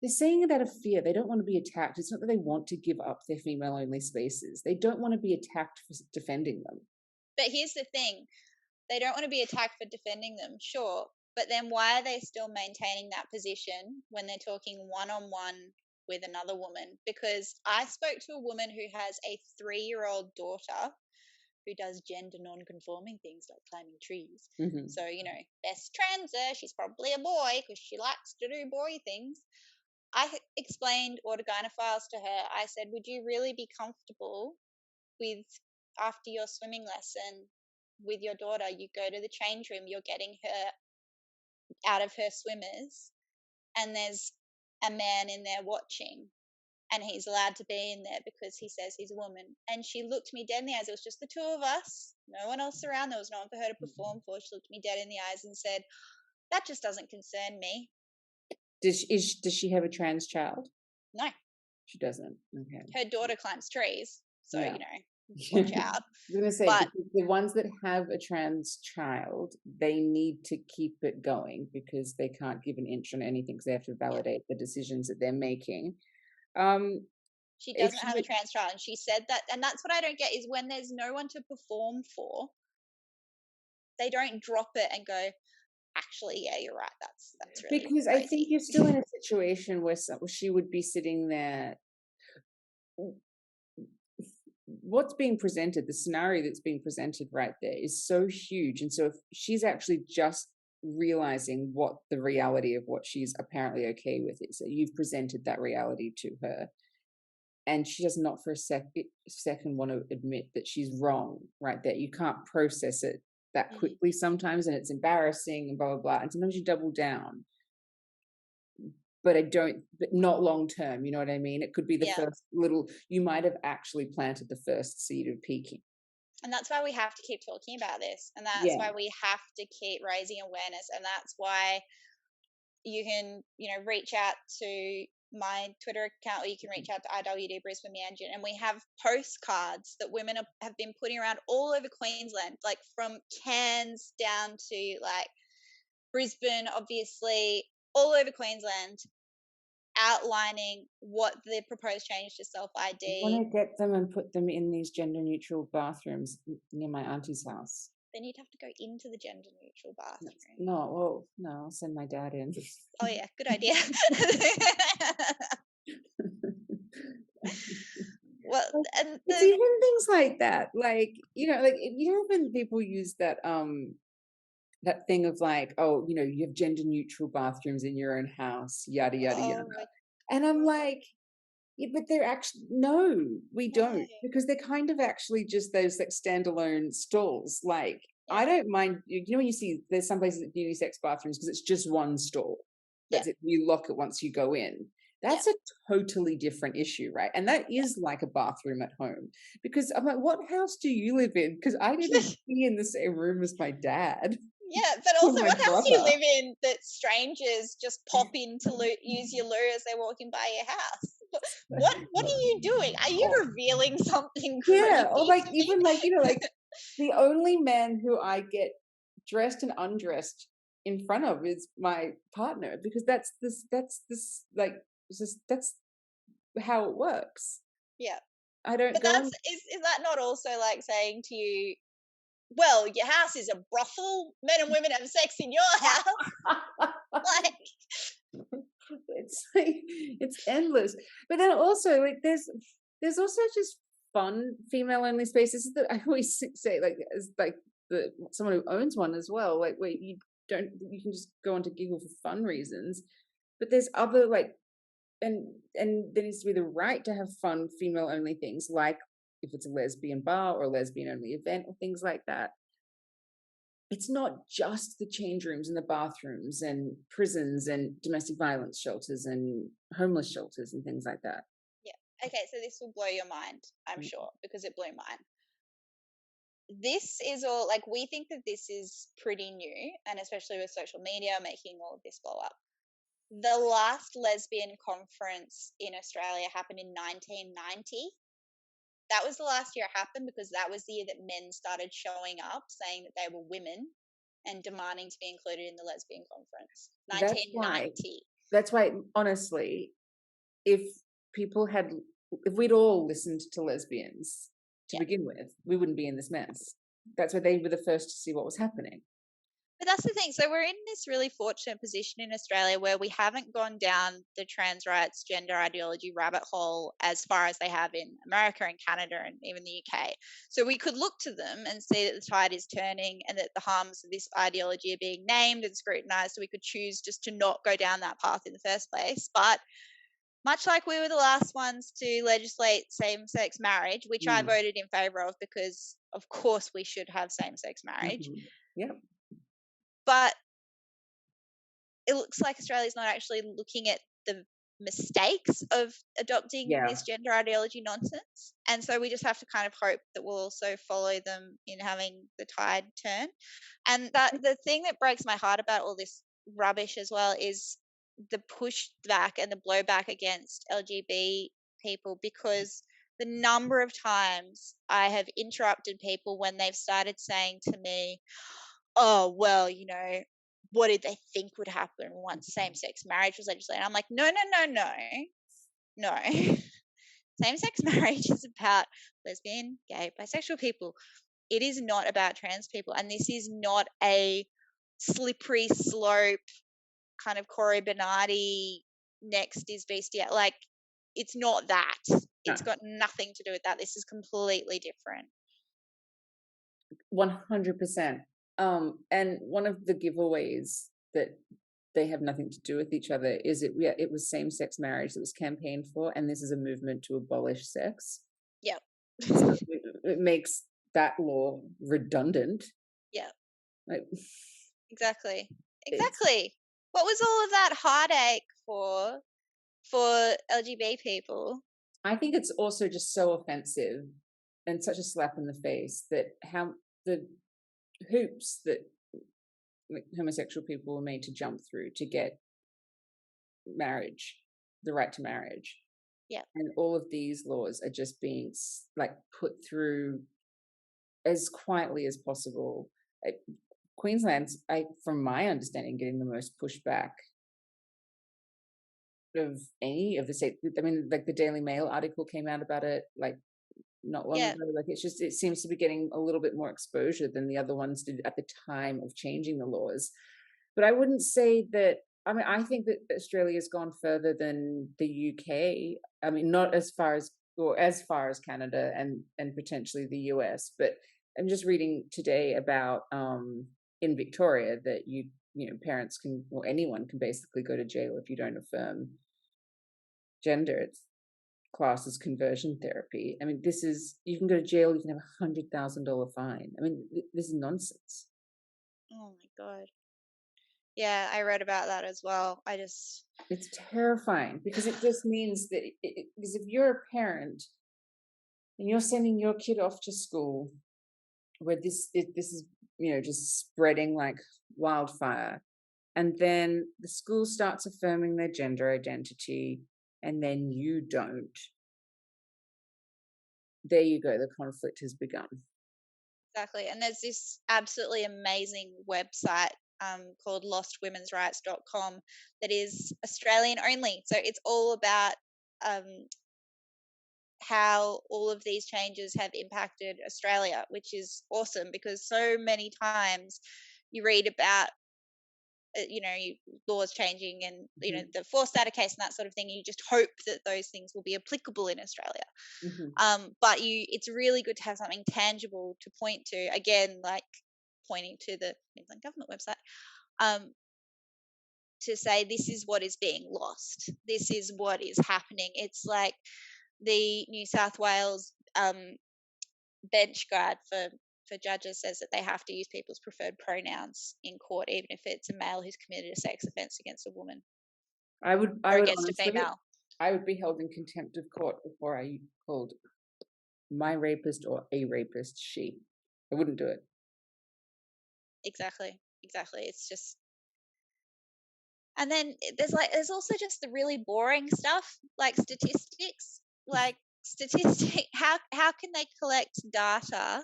They're saying about a fear. They don't want to be attacked. It's not that they want to give up their female only spaces. They don't want to be attacked for defending them. But here's the thing, they don't want to be attacked for defending them, sure. But then why are they still maintaining that position when they're talking one on one with another woman? Because I spoke to a woman who has a 3-year-old daughter who does gender non-conforming things like climbing trees. Hmm. So, best transer, she's probably a boy because she likes to do boy things. I explained autogynephiles to her. I said, would you really be comfortable with, after your swimming lesson with your daughter, you go to the change room, you're getting her out of her swimmers, and there's a man in there watching, and he's allowed to be in there because he says he's a woman. And she looked me dead in the eyes. It was just the two of us, no one else around. There was no one for her to perform for. She looked me dead in the eyes and said, that just doesn't concern me. Does she have a trans child? No, She doesn't. Okay. her daughter climbs trees. So, Yeah. watch I out. was gonna say, But because the ones that have a trans child, they need to keep it going because they can't give an inch on anything because they have to yeah, validate the decisions that they're making. Um, she if doesn't she have a trans child. And she said that. And that's what I don't get is when there's no one to perform for, they don't drop it and go, actually, yeah, you're right. That's really Because I think crazy. you're still in a situation where she would be sitting there. What's being presented, the scenario that's being presented right there is so huge. And so if she's actually just realizing what the reality of what she's apparently okay with is, so you've presented that reality to her, and she does not for a second want to admit that she's wrong right there. You can't process it that Mhm. quickly sometimes, and it's embarrassing and blah, blah, blah. And sometimes you double down. But not long term, you know what I mean? It could be the Yeah. first little, you might have actually planted the first seed of peaking. And that's why we have to keep talking about this. And that's Yeah. why we have to keep raising awareness. And that's why you can, reach out to my Twitter account, or you can reach out to IWD Brisbane Mansion, and we have postcards that women have been putting around all over Queensland, like from Cairns down to like Brisbane, obviously, all over Queensland, outlining what the proposed change to self I want ID. to get them and put them in these gender neutral bathrooms near my auntie's house. Then you'd have to go into the gender neutral bathroom. No, well, no, I'll send my dad in. Oh yeah, good idea. Well, and It's even things like that, like, like, when people use that that thing of like, oh, you have gender neutral bathrooms in your own house, yada yada yada, oh my and I'm like, yeah, but they're actually, no, we no, don't, because they're kind of actually just those like standalone stalls. Like, I yeah, don't mind, when you see there's some places at unisex bathrooms because it's just one stall. yeah, That's it. You lock it once you go in. yeah. That's a totally different issue, right? And that is like a bathroom at home. Because I'm like, what house do you live in? Because I didn't be in the same room as my dad Yeah, but or also, my what house do you brother. live in that strangers just pop in to use your loo as they're walking by your house? What are you doing? Are you Or, revealing something yeah, or creepy like to me? even like, like the only man who I get dressed and undressed in front of is my partner, because that's like, that's how it works. Yeah, I don't but go that's and is that not also like saying to you, well, your house is a brothel. Men and women have sex in your house. Like, it's like, it's endless. But then also like there's also just fun female only spaces that I always say, like, as like someone who owns one as well, like, where you can just go onto Giggle for fun reasons, but there's other like, and there needs to be the right to have fun female only things, like if it's a lesbian bar or a lesbian only event or things like that. It's not just the change rooms and the bathrooms and prisons and domestic violence shelters and homeless shelters and things like that. yeah. Okay, so this will blow your mind, I'm Mm. sure, because it blew mine. This is all like, we think that this is pretty new, and especially with social media making all of this blow up. The last lesbian conference in Australia happened in 1990. That was the last year it happened, because that was the year that men started showing up saying that they were women and demanding to be included in the lesbian conference. That's why, 1990. honestly, if people had, if we'd all listened to lesbians to Yeah. begin with, we wouldn't be in this mess. That's why they were the first to see what was happening. But that's the thing. So we're in this really fortunate position in Australia where we haven't gone down the trans rights, gender ideology rabbit hole as far as they have in America and Canada and even the UK. So we could look to them and see that the tide is turning and that the harms of this ideology are being named and scrutinized. So we could choose just to not go down that path in the first place. But much like we were the last ones to legislate same sex marriage, which I Mm. voted in favor of because, of course, we should have same sex marriage. Mm-hmm. Yeah. But it looks like Australia's not actually looking at the mistakes of adopting Yeah. this gender ideology nonsense. And so we just have to kind of hope that we'll also follow them in having the tide turn. And that the thing that breaks my heart about all this rubbish as well is the pushback and the blowback against LGBT people, because the number of times I have interrupted people when they've started saying to me, oh, well, what did they think would happen once same-sex marriage was legislated? I'm like, no, no, no, no, no. Same-sex marriage is about lesbian, gay, bisexual people. It is not about trans people. And this is not a slippery slope kind of Corey Bernardi next is bestiality. Like, it's not that. No. It's got nothing to do with that. This is completely different. 100%. And one of the giveaways that they have nothing to do with each other is it was same-sex marriage that was campaigned for, and this is a movement to abolish sex. Yep. So it makes that law redundant. Yep. Like, Exactly. Exactly. What was all of that heartache for LGBT people? I think it's also just so offensive and such a slap in the face that how the hoops that like homosexual people were made to jump through to get marriage the right to marriage. Yeah. And all of these laws are just being like put through as quietly as possible. Uh, Queensland's, from my understanding, getting the most pushback of any of the states. I mean, like the Daily Mail article came out about it like not long Yeah. ago. Like it seems to be getting a little bit more exposure than the other ones did at the time of changing the laws. But I wouldn't say that. I mean, I think that Australia's gone further than the UK. I mean, not as far as or as far as Canada and potentially the US. But I'm just reading today about in Victoria that parents can, or anyone can basically go to jail if you don't affirm gender. It's classed as conversion therapy. I mean, this is, you can go to jail. You can have $100,000 fine. I mean, this is nonsense. Oh my God. Yeah, I read about that as well. It's terrifying because it just means that because if you're a parent and you're sending your kid off to school where this is just spreading like wildfire, and then the school starts affirming their gender identity, and then you don't. There you go. The conflict has begun. Exactly. And there's this absolutely amazing website called lostwomensrights.com that is Australian only. So it's all about um, how all of these changes have impacted Australia, which is awesome because so many times you read about laws changing and Hmm. the forced data case and that sort of thing. You just hope that those things will be applicable in Australia. Hmm. But it's really good to have something tangible to point to. Again, like pointing to the Queensland government website, to say this is what is being lost. This is what is happening. It's like the New South Wales bench guide for judges says that they have to use people's preferred pronouns in court, even if it's a male who's committed a sex offence against a woman I or would against a honestly, female. I would be held in contempt of court before I called my rapist or a rapist she. I wouldn't do it. Exactly. Exactly. It's just, and then there's also just the really boring stuff like statistics. Like statistic how can they collect data,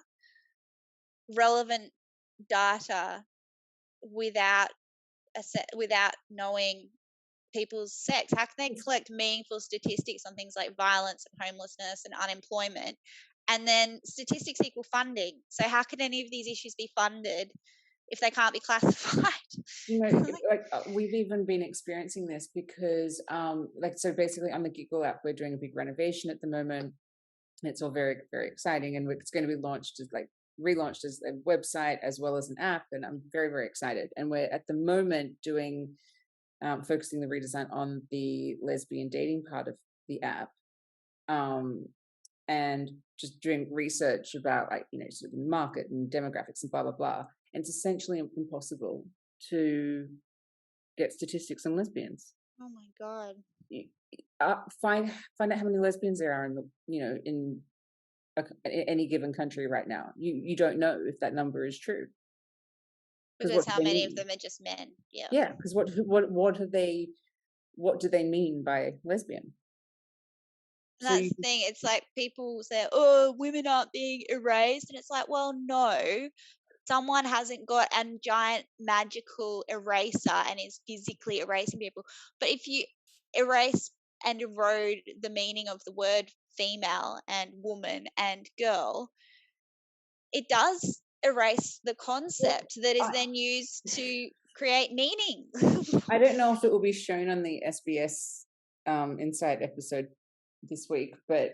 relevant data, without without knowing people's sex? How can they collect meaningful statistics on things like violence and homelessness and unemployment? And then statistics equal funding. So how can any of these issues be funded if they can't be classified? Like, Like we've even been experiencing this because like, so basically on the Giggle app we're doing a big renovation at the moment. It's all very, very exciting, and it's going to be launched as like relaunched as a website as well as an app, and I'm very, very excited. And we're at the moment doing focusing the redesign on the lesbian dating part of the app, um, and just doing research about like sort of the market and demographics and blah blah blah. And it's essentially impossible to get statistics on lesbians. oh my God. Find out how many lesbians there are in the in any given country right now. You don't know if that number is true, because Because what do how they many of mean? them are just men? Yeah. Yeah, because what do they mean by lesbian? And So that's you, the thing. It's like people say, oh, women aren't being erased. And it's like, well, no, someone hasn't got a giant magical eraser and is physically erasing people. But if you erase and erode the meaning of the word female and woman and girl, it does erase the well, concept that is I, then used to create meaning. I don't know if it will be shown on the SBS Inside episode this week, but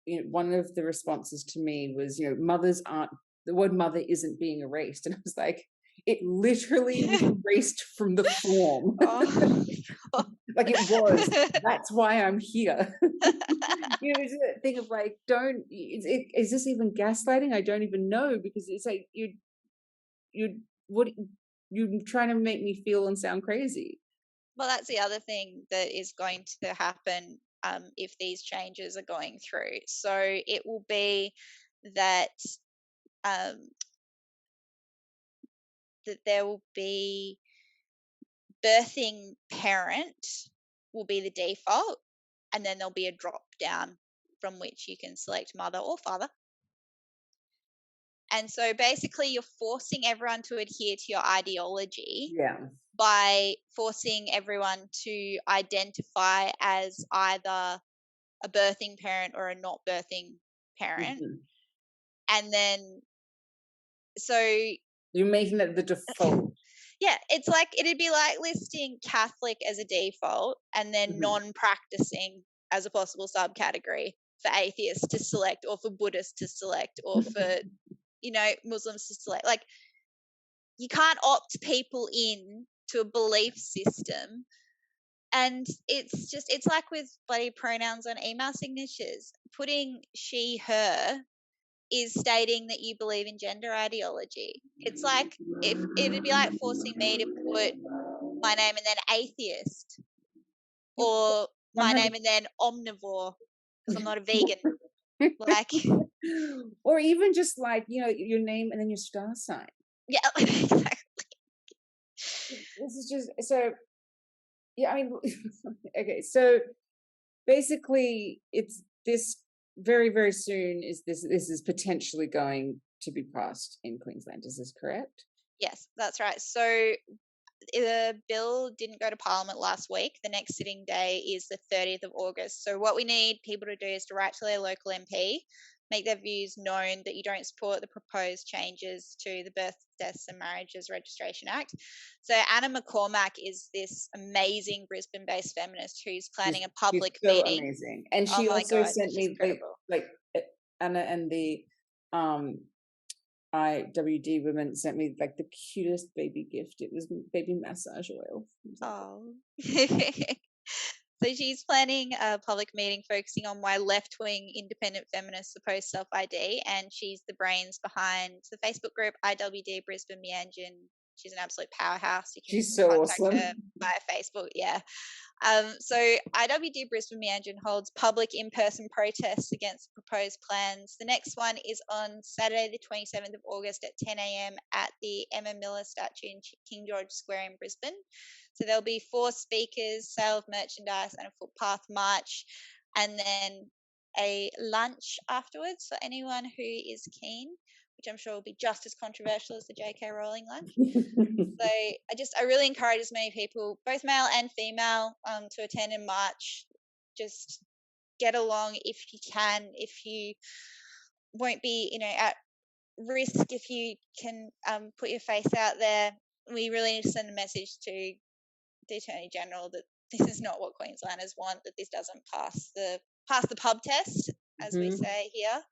one of the responses to me was, mothers aren't, the word mother isn't being erased, and I was like, it literally was erased from the form. Oh. Like it was. That's why I'm here. It's a thing of like, don't. Is this even gaslighting? I don't even know, because it's like you what you're trying to make me feel and sound crazy. Well, that's the other thing that is going to happen if these changes are going through. So it will be that um, that there will be birthing parent will be the default, and then there'll be a drop down from which you can select mother or father. And so basically you're forcing everyone to adhere to your ideology by forcing everyone to identify as either a birthing parent or a not birthing parent. And then, so you're making it the default. Yeah, it's like, it'd be like listing Catholic as a default and then non-practicing as a possible subcategory for atheists to select, or for Buddhists to select, or for, Muslims to select. Like, you can't opt people in to a belief system. And it's like with bloody pronouns on email signatures. Putting she, her is stating that you believe in gender ideology. It's like, if it'd be like forcing me to put my name and then atheist, or my name and then omnivore because I'm not a vegan. Like, or even just like, your name and then your star sign. Yeah, exactly. This is just so. Yeah, I mean, okay. So basically, it's this very, very soon. This is potentially going to be passed in Queensland? Is this correct? Yes, that's right. So the bill didn't go to Parliament last week. The next sitting day is the 30th of August. So what we need people to do is to write to their local MP, make their views known that you don't support the proposed changes to the Birth, Deaths and Marriages Registration Act. So Anna McCormack is this amazing Brisbane-based feminist who's planning a public meeting. Amazing. And she also sent me like Anna and the IWD women sent me like the cutest baby gift. It was baby massage oil. Oh. So she's planning a public meeting focusing on why left-wing independent feminists oppose self-ID, and she's the brains behind the Facebook group IWD Brisbane Meanjin. She's an absolute powerhouse. You can She's so contact awesome. her via Facebook. Yeah. So IWD Brisbane Meanjin holds public in-person protests against proposed plans. The next one is on Saturday, the 27th of August at 10 a.m. at the Emma Miller statue in King George Square in Brisbane. So there'll be 4 speakers, sale of merchandise and a footpath march, and then a lunch afterwards for anyone who is keen, which I'm sure will be just as controversial as the J.K. Rowling lunch. So I really encourage as many people, both male and female, to attend in March. Just get along if you can. If you won't be, at risk, if you can put your face out there. We really need to send a message to the Attorney General that this is not what Queenslanders want, that this doesn't pass the pub test, as we say here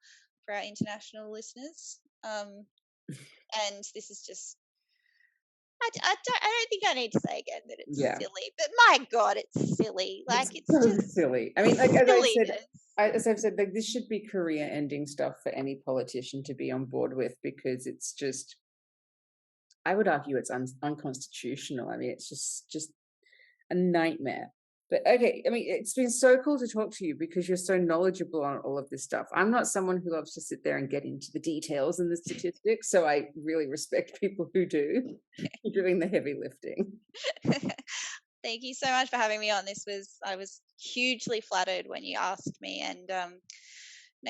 for our international listeners. And this is just, I don't think I need to say again that it's silly, but my God, it's silly. Like, it's so just silly. I mean, like, as I've said, like, this should be career-ending stuff for any politician to be on board with, because it's just, I would argue it's unconstitutional. I mean, it's just a nightmare. But okay, I mean, it's been so cool to talk to you because you're so knowledgeable on all of this stuff. I'm not someone who loves to sit there and get into the details and the statistics, so I really respect people who do. You're doing the heavy lifting. Thank you so much for having me on. I was hugely flattered when you asked me. And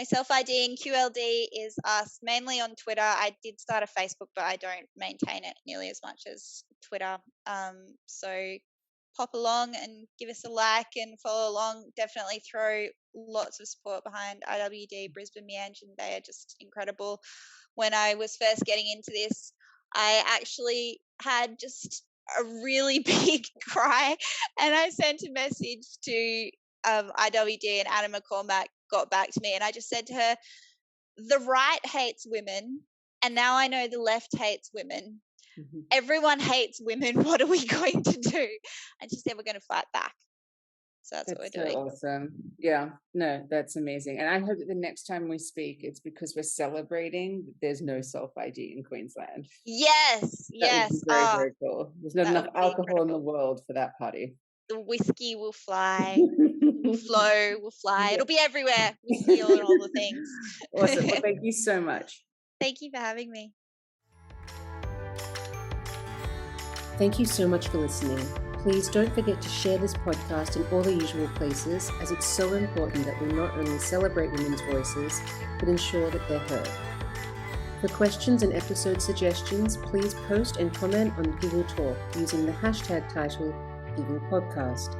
self-IDing QLD is us mainly on Twitter. I did start a Facebook, but I don't maintain it nearly as much as Twitter. So pop along and give us a like and follow along. Definitely throw lots of support behind IWD Brisbane Meanjin. They are just incredible. When I was first getting into this, I actually had just a really big cry, and I sent a message to IWD, and Anna McCormack got back to me, and I just said to her, the right hates women, and now I know the left hates women. Everyone hates women. What are we going to do? And she said, we're going to fight back. So that's what we're doing. Awesome. Yeah, no, that's amazing. And I hope that the next time we speak, it's because we're celebrating that there's no self-ID in Queensland. Yes, yes. Would be very, very cool. There's not enough alcohol in the world for that party. The whiskey will fly, will flow, will fly. Yeah. It'll be everywhere. Whiskey and all the things. Awesome. Well, thank you so much. Thank you for having me. Thank you so much for listening. Please don't forget to share this podcast in all the usual places, as it's so important that we not only celebrate women's voices, but ensure that they're heard. For questions and episode suggestions, please post and comment on Giggle Talk using the hashtag title Giggle Podcast.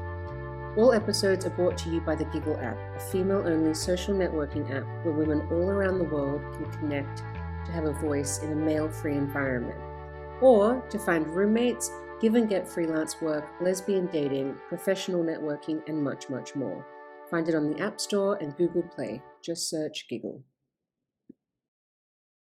All episodes are brought to you by the Giggle app, a female-only social networking app where women all around the world can connect to have a voice in a male-free environment, or to find roommates, give and get freelance work, lesbian dating, professional networking, and much, much more. Find it on the App Store and Google Play. Just search Giggle.